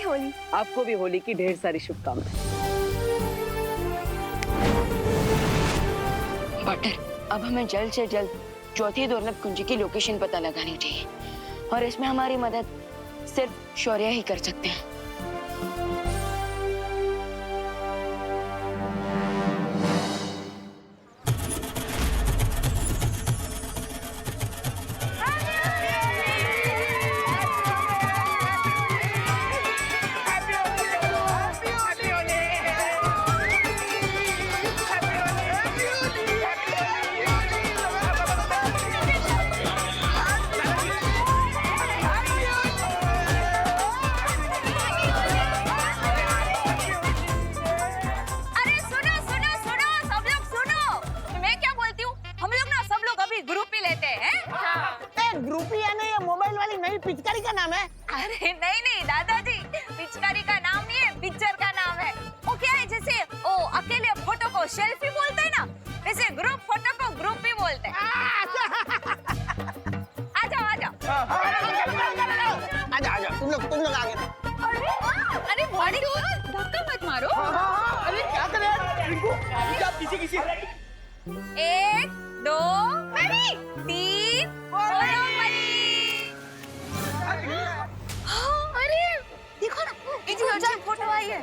होली। आपको भी होली की ढेर सारी शुभकामनाएं। बटर, अब हमें जल्द से जल्द चौथी दौलत कुंजी की लोकेशन पता लगानी चाहिए और इसमें हमारी मदद सिर्फ शौर्य ही कर सकते हैं। पिचकारी का नाम है? अरे नहीं नहीं दादाजी, पिचकारी का नाम नहीं है, पिक्चर का नाम है। वो क्या है, जैसे ओ अकेले फोटो को सेल्फी बोलते हैं ना, वैसे ग्रुप फोटो को ग्रुप ही बोलते हैं। आ जाओ आ जाओ। आजा आजा, तुम लोग आगे। अरे बॉडी धक्का मत मारो। अरे क्या कर रहे हैं? रिंकू, पीछे किसी। 1 2 3 अरे देखो ना, इतनी अच्छी फोटो आई है।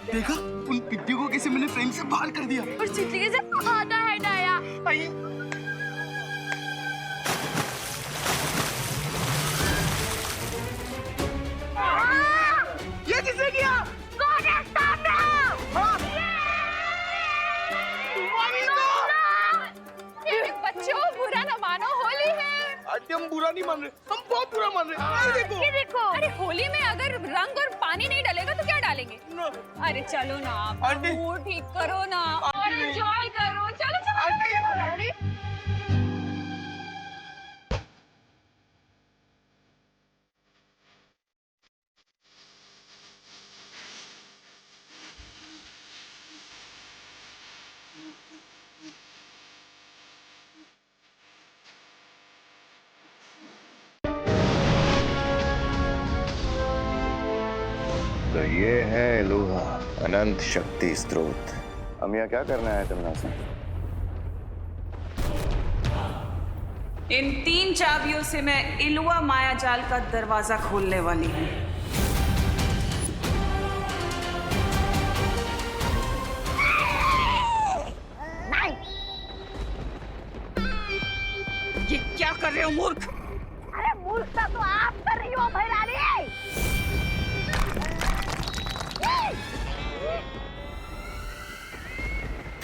देखा उन पिट्टियों को कैसे मैंने फ्रेम से बाहर कर दिया। और चिटली कैसे आता है डाया। ये किसने किया? कौन है सामने? बच्चों बुरा न मानो, होली है। आंटी हम बुरा नहीं मान रहे, हम बहुत बुरा मान रहे हैं। ये देखो। अरे होली में अगर रंग और पानी नहीं डालेगा तो क्या डालेंगे? अरे चलो ना, आंटी। मूड ठीक करो ना और एंजॉय करो। चलो चलो। तो ये है लोहा, अनंत शक्ति स्रोत। हम यहाँ क्या करना है तुमने से? इन 3 चाबियों से मैं इलुआ मायाजाल का दरवाजा खोलने वाली हूँ। ये क्या कर रहे हो मूर्ख? अरे मूर्खता तो आप कर रही हो भैरानी।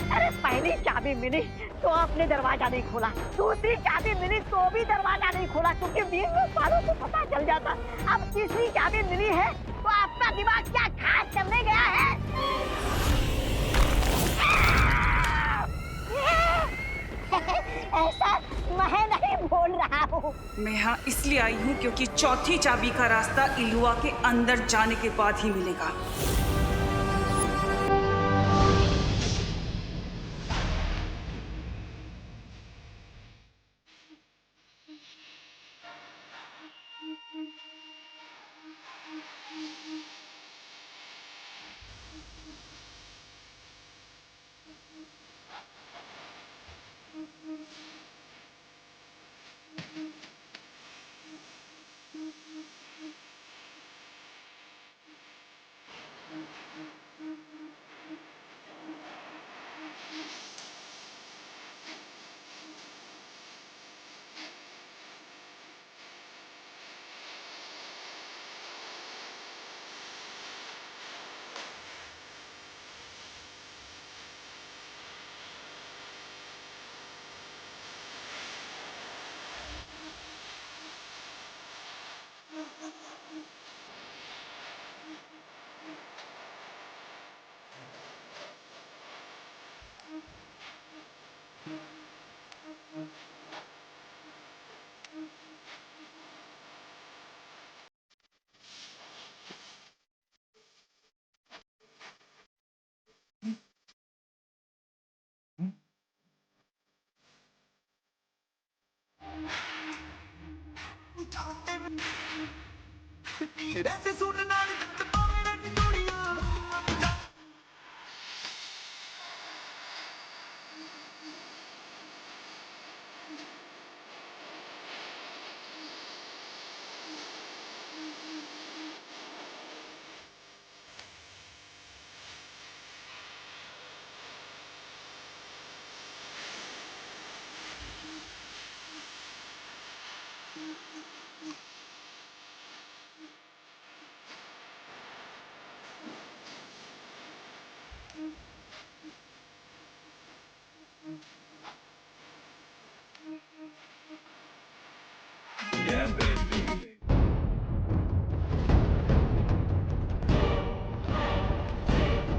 अरे पहली चाबी मिली तो आपने दरवाजा नहीं खोला, दूसरी चाबी मिली तो भी दरवाजा नहीं खोला, क्योंकि 20 सालों को पता चल जाता। अब तीसरी चाबी मिली है तो आपका दिमाग क्या खास करने गया है? ऐसा मैं नहीं बोल रहा हूँ। मैं यहाँ इसलिए आई हूँ क्योंकि चौथी चाबी का रास्ता इलुआ के अंदर जाने के बाद ही मिलेगा।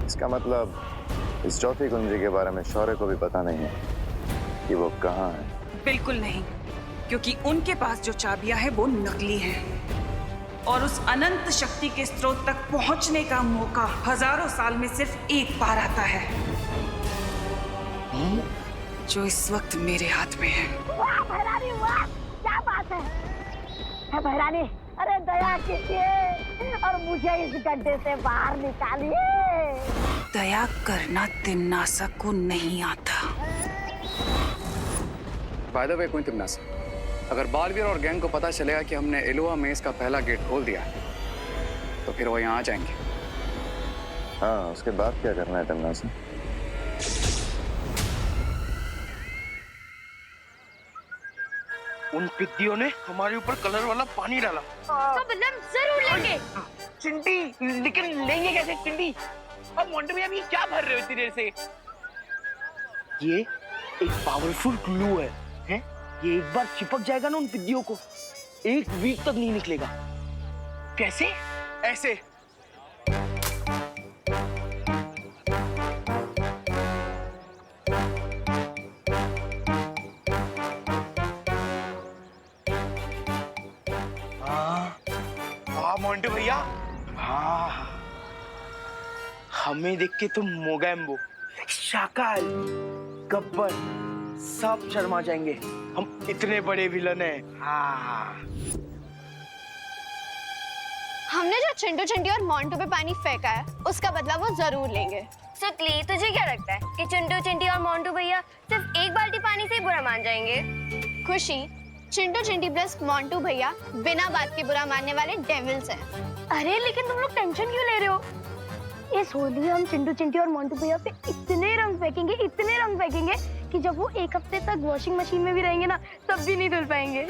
इसका मतलब इस चौथी कुंजी के बारे में शौर्य को भी पता नहीं है कि वो कहाँ है। बिल्कुल नहीं, क्योंकि उनके पास जो चाबियां हैं वो नकली हैं और उस अनंत शक्ति के स्रोत तक पहुंचने का मौका हजारों साल में सिर्फ एक बार आता है, जो इस वक्त मेरे हाथ में है। वाह भैरानी वाह, क्या बात है भैरानी। अरे दया कीजिए और मुझे इस गड्ढे से बाहर निकालिए। दया करना तिम्नासा को नहीं आता। बाय द वे कोई तिम्नासा, अगर बालवीर और गैंग को पता चलेगा कि हमने एलुआ मेज का पहला गेट खोल दिया तो फिर वो यहाँ आ जाएंगे। हाँ, उसके बाद क्या करना है तिम्नासा? उन पिद्दियों ने हमारे ऊपर कलर वाला पानी डाला। तो बदला जरूर लेंगे। चिंटी, लेकिन लेंगे कैसे चिंटी? अब मोंटू भैया अभी क्या भर रहे हो इतनी देर से? ये एक पावरफुल क्लू है, हैं? ये एक बार चिपक जाएगा ना उन पिद्दियों को, एक वीक तक नहीं निकलेगा। कैसे? ऐसे। मोंटू भैया, हाँ, हमें देख के तुम मोगैम्बो, शाकाल, गब्बर सब शर्मा जाएंगे। हम इतने बड़े विलन हैं। हाँ। हमने जो चिंटू चिंटी और मोंटू पे पानी फेंका है उसका बदला वो जरूर लेंगे। सुतली, तुझे क्या लगता है कि चिंटू चिंटी और मोंटू भैया सिर्फ एक बाल्टी पानी से ही बुरा मान जाएंगे? खुशी, चिंटू चिंटी प्लस मोंटू भैया बिना बात के बुरा मानने वाले डेविल्स हैं। अरे लेकिन तुम लोग टेंशन क्यों ले रहे हो? इस होली हम चिंटू चिंटी और मोंटू भैया पे इतने रंग फेंकेंगे कि जब वो एक हफ्ते तक वॉशिंग मशीन में भी रहेंगे ना तब भी नहीं धुल पाएंगे।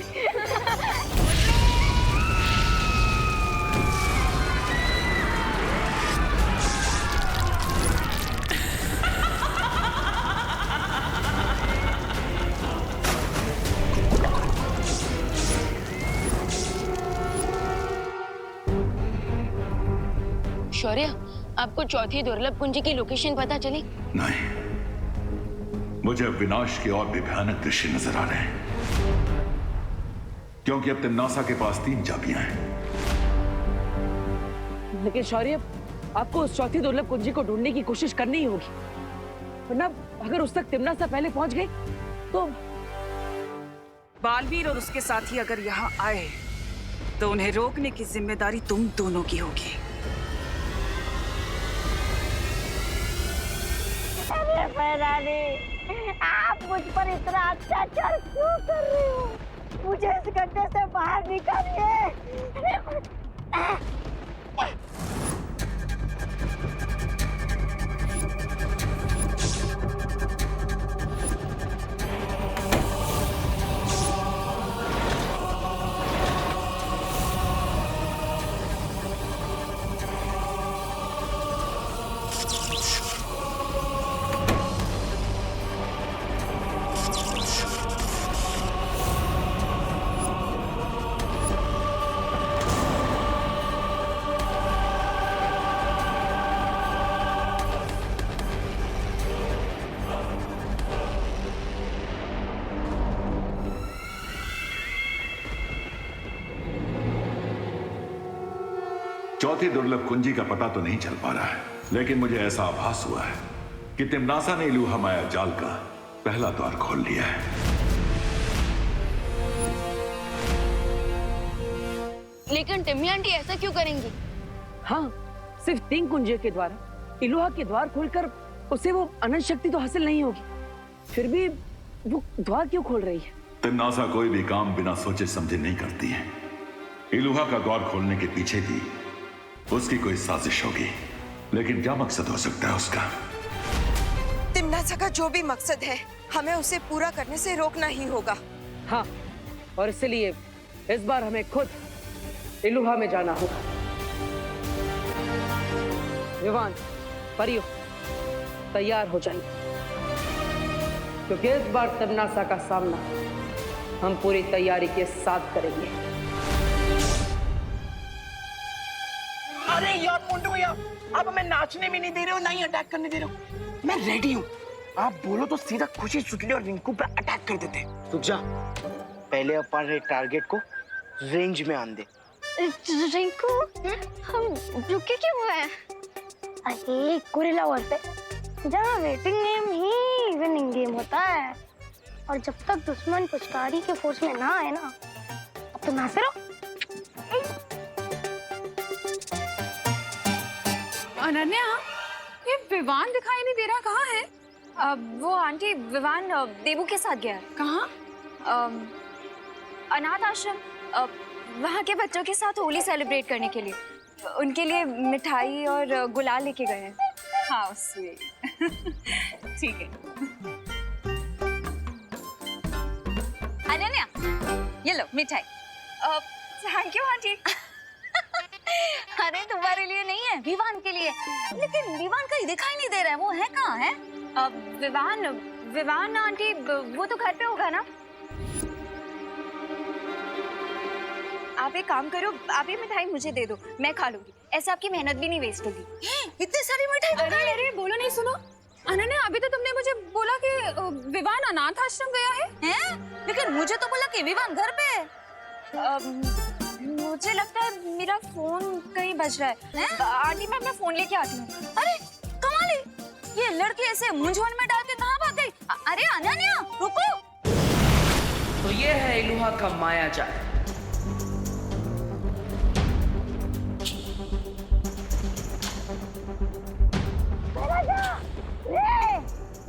शौर्य, आपको चौथी दुर्लभ कुंजी की लोकेशन पता चली? नहीं, मुझे अब विनाश के और भी भयानक दृश्य नजर आ रहे हैं, क्योंकि अब तिम्नासा के पास 3 चाबियां हैं। लेकिन शौर्य, आपको उस चौथी दुर्लभ कुंजी को ढूंढने की कोशिश करनी ही होगी, वरना अगर उस तक तिम्नासा पहले पहुंच गई तो बालवीर और उसके साथी अगर यहाँ आए तो उन्हें रोकने की जिम्मेदारी तुम दोनों की होगी। अरे भैरानी, आप मुझ पर इतना अत्याचार क्यों कर रहे हो? मुझे इस गड्ढे से बाहर निकालिए। चौथी दुर्लभ कुंजी का पता तो नहीं चल पा रहा है, लेकिन मुझे ऐसा आभास हुआ है कि तिम्नासा ने इलूहा माया जाल का पहला द्वार खोल लिया है। लेकिन टिम्मी आंटी ऐसा क्यों करेंगी? हाँ, सिर्फ 3 कुंजे के द्वारा इलोहा के द्वार खोलकर उसे वो अनंत शक्ति तो हासिल नहीं होगी। फिर भी वो द्वार क्यों खोल रही है? तिमनासा कोई भी काम बिना सोचे समझे नहीं करती है। इलुहा का द्वार खोलने के पीछे भी उसकी कोई साजिश होगी, लेकिन क्या मकसद हो सकता है उसका? तिमनासा का जो भी मकसद है, हमें उसे पूरा करने से रोकना ही होगा। हाँ, और इसलिए इस बार हमें खुद इलुहा में जाना होगा। विवान, परियो, तैयार हो जाइए, क्योंकि इस बार तिमनासा का सामना हम पूरी तैयारी के साथ करेंगे। अरे यार मोंटू भैया, आप हमें नाचने भी नहीं दे रहे हो, ना ही अटैक करने दे रहे हो। मैं रेडी हूँ, आप बोलो तो सीधा खुशी सुटली और रिंकू पे अटैक कर देते। तू जा, पहले अपन टारगेट को रेंज में आन दे। रिंकू, हम रुके क्यों हुए हैं? अरे गोरिल्ला वॉर पे जहाँ वेटिंग गेम ही विनिंग गेम होता है, और जब तक दुश्मन पुचकारी के फोर्स में ना आए ना, अब तो नाचते रहो। अनन्या, ये विवान दिखाई नहीं दे रहा, कहाँ है? वो आंटी, विवान देवू के साथ गया है। कहाँ? अनाथ आश्रम, वहाँ के बच्चों के साथ होली सेलिब्रेट करने के लिए। उनके लिए मिठाई और गुलाल लेके गए हैं। How sweet. ठीक है। अनन्या, ये लो मिठाई। Thank you aunty. अरे तुम्हारे लिए नहीं है, विवान के लिए। लेकिन विवान कहीं दिखाई नहीं दे रहा है, वो है कहाँ है? विवान आंटी, वो तो घर पे होगा ना। आप एक काम करो, आप ये मिठाई मुझे दे दो, मैं खा लूंगी। ऐसे आपकी मेहनत भी नहीं वेस्ट होगी। इतनी सारी मिठाई? अरे बोलो नहीं, सुनो अनन्या, अभी तो तुमने मुझे बोला कि विवान अनाथ आश्रम गया है? लेकिन मुझे तो बोला कि विवान घर पे है। मुझे लगता है मेरा फोन कहीं बज रहा है। आंटी, मैं अपना फोन लेके आती हूँ। अरे कमाल है, ये लड़की ऐसे मूंझवण में डाल के कहाँ भाग गई? अरे अनन्या रुको। तो ये है इलुहा का माया जाल।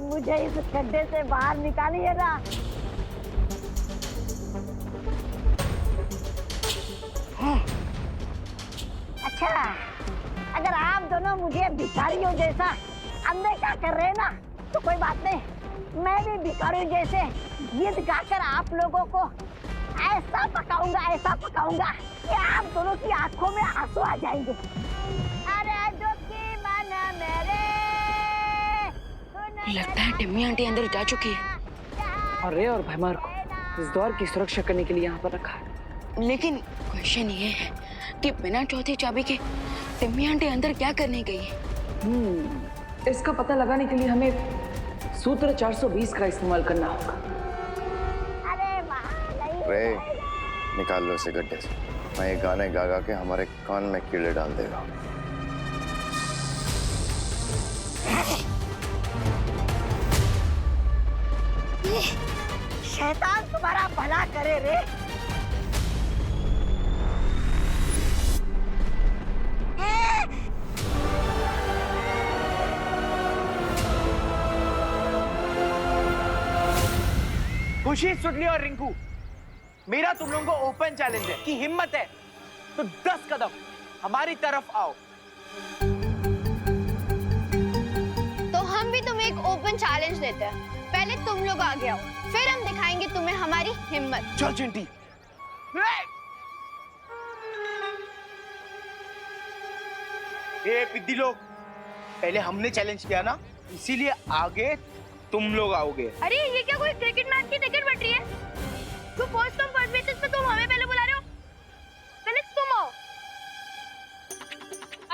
मुझे इस गड्ढे से बाहर निकालिएगा। अच्छा, अगर आप दोनों मुझे भिखारियों जैसा अनदेखा कर रहे हैं ना, तो कोई बात नहीं, मैं भी भिखारियों जैसे गीत गाकर आप लोगों को ऐसा पकाऊंगा कि आप दोनों की आंखों में आंसू आ जाएंगे। अरे दुखी मन मेरे, लगता है टिम्मी आंटी अंदर जा चुकी है। और रे और भैमार को इस द्वार की सुरक्षा करने के लिए यहाँ पर रखा है। लेकिन क्वेश्चन ये है कि बिना चौथी चाबी के टिम्मी आंटी अंदर क्या करने गई है? इसका पता लगाने के लिए हमें सूत्र 420 का इस्तेमाल करना होगा। रे, निकाल लो इसे गड्ढे से। मैं ये गाने गा गा के हमारे कान में कीड़े डाल देगा। शैतान तुम्हारा भला करे रे। खुशी, सुटली और रिंकू, मेरा तुम लोगों को ओपन चैलेंज है कि हिम्मत है तो 10 कदम हमारी तरफ आओ। तो हम भी तुम्हें एक ओपन चैलेंज देते हैं। पहले तुम लोग आगे आओ, फिर हम दिखाएंगे तुम्हें हमारी हिम्मत। चल चिंटी। ए पिद्दी लोग, पहले हमने चैलेंज किया ना, इसीलिए आगे तुम लोग आओगे। अरे ये क्या कोई क्रिकेट मैच की टिकट बट रही है? तो फर्स्ट कम फर्स्ट बेसिस पे तुम हमें पहले बुला रहे हो, पहले तुम आओ।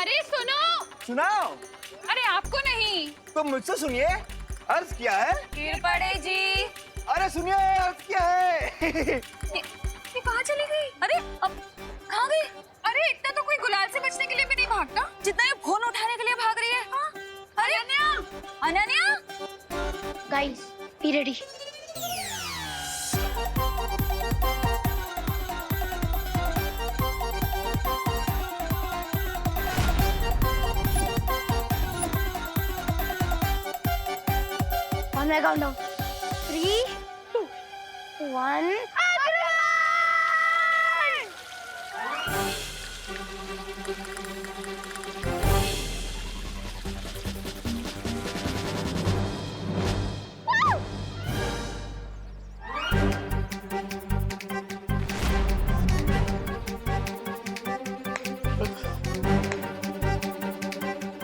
अरे सुनो। सुनाओ। अरे आपको नहीं, तो मुझसे सुनिए, अर्ज क्या है? गिर पड़े जी। अरे सुनिए, अर्ज क्या है? ये कहाँ चली गई? अरे अब कहाँ गई? अरे इतना तो कोई गुलाल से बचने के लिए भी नहीं भागता जितना ये फोन उठाने के लिए भाग रही है। हाँ? अरे अनन्या, गाइस, बी रेडी। मैं काउंट डाउन 3 2 1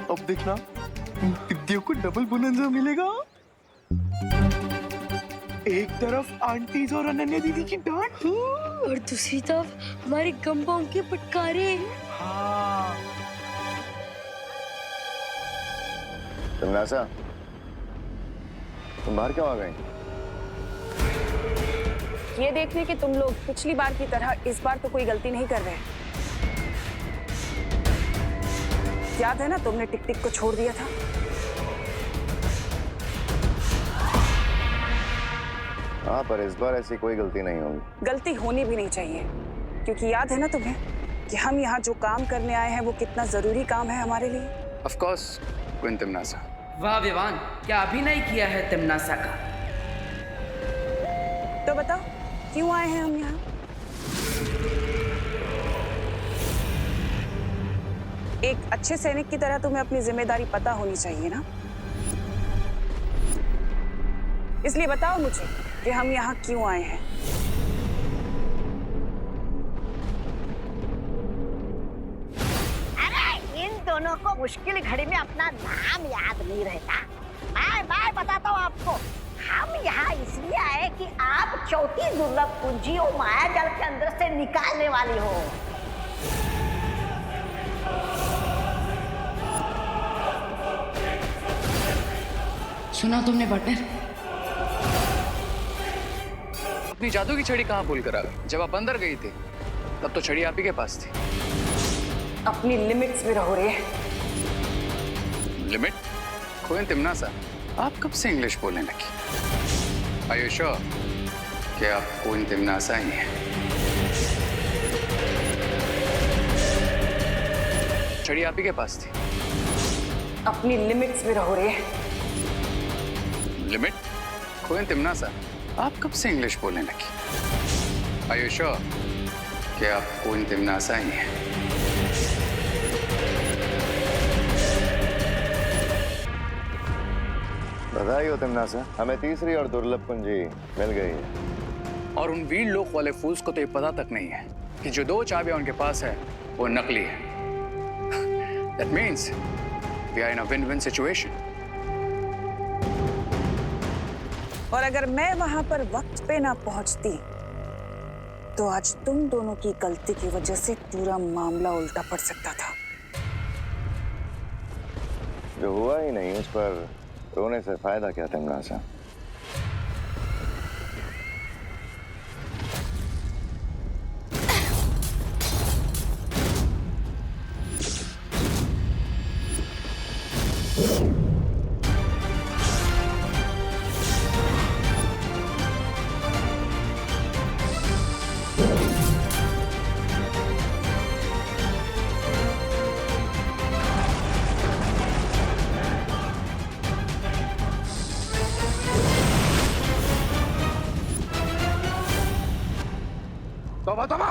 अब देखना इन टिड्डियों को डबल बोनंजा मिलेगा। एक तरफ आंटीज और अनन्या दीदी की डांट और दूसरी तरफ हमारे गंबाओं के फटकारे। हाँ। तमन्नासा, तुम बाहर क्यों आ गई? ये देखने कि तुम लोग पिछली बार की तरह इस बार तो कोई गलती नहीं कर रहे। याद है ना, तुमने टिक टिक को छोड़ दिया था। हाँ, पर इस बार ऐसी कोई गलती नहीं होगी। गलती होनी भी नहीं चाहिए, क्योंकि याद है ना तुम्हें कि हम यहाँ जो काम करने आए हैं वो कितना जरूरी काम है हमारे लिए। ऑफ कोर्स क्वीन तिम्नासा। वाह विवान, क्या अभिनय किया है तिम्नासा का। तो बताओ क्यों आए हैं हम यहाँ? एक अच्छे सैनिक की तरह तुम्हें अपनी जिम्मेदारी पता होनी चाहिए ना। इसलिए बताओ मुझे कि हम यहाँ क्यों आए हैं। अरे इन दोनों को मुश्किल घड़ी में अपना नाम याद नहीं रहता। मैं बताता हूँ आपको, हम यहाँ इसलिए आए कि आप चौथी दुर्लभ कुंजी और माया जाल के अंदर से निकालने वाली हो। सुना तुमने पार्टनर? अपनी जादू की छड़ी कहाँ भूल कर आ गए? जब आप अंदर गई थी तब तो छड़ी आप ही के पास थी। अपनी लिमिट्स में रहो रे। लिमिट? क्वीन तिम्नासा, आप कब से इंग्लिश बोलने लगी? Are you sure कि आप क्वीन तिम्नासा ही हैं? छड़ी आप ही के पास थी। अपनी लिमिट्स में रहो रे। लिमिट? क्वीन तिम्नासा, आप कब से इंग्लिश बोलने लगी? Are you sure कि आप क्वीन तिम्नासा ही हैं? बधाई हो तिम्नासा, हमें तीसरी और दुर्लभ कुंजी मिल गई है। और उन वीर लोक वाले फूल्स को तो ये पता तक नहीं है कि जो 2 चाबियां उनके पास है वो नकली है। That means we are in a win-win situation. और अगर मैं वहां पर वक्त पे ना पहुंचती तो आज तुम दोनों की गलती की वजह से पूरा मामला उल्टा पड़ सकता था। जो हुआ ही नहीं उस पर रोने से फायदा क्या तिम्नासा? तौबा तौबा!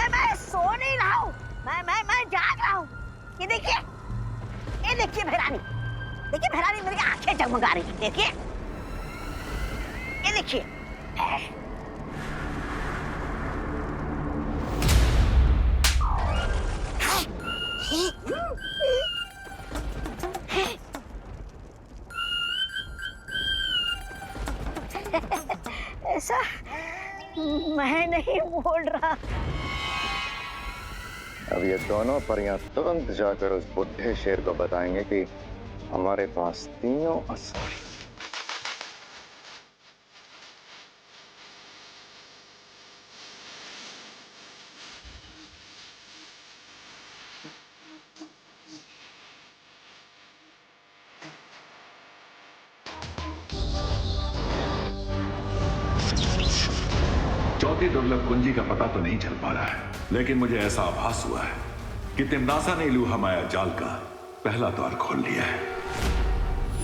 मैं सो नहीं रहा हूँ, मैं जाग रहा हूँ। ये देखिए भैरानी मेरी आंखें जगमगा रही है। देखिए, ये देखिए। ऐसा मैं नहीं बोल रहा। अब ये दोनों परियां तुरंत जाकर उस बुढ़े शेर को बताएंगे कि हमारे पास तीनों अस्त्र। चौथी दुर्लभ कुंजी का पता तो नहीं चल पा रहा है, लेकिन मुझे ऐसा आभास हुआ है कि तिम्नासा ने इलूहा माया जाल का पहला द्वार खोल लिया है।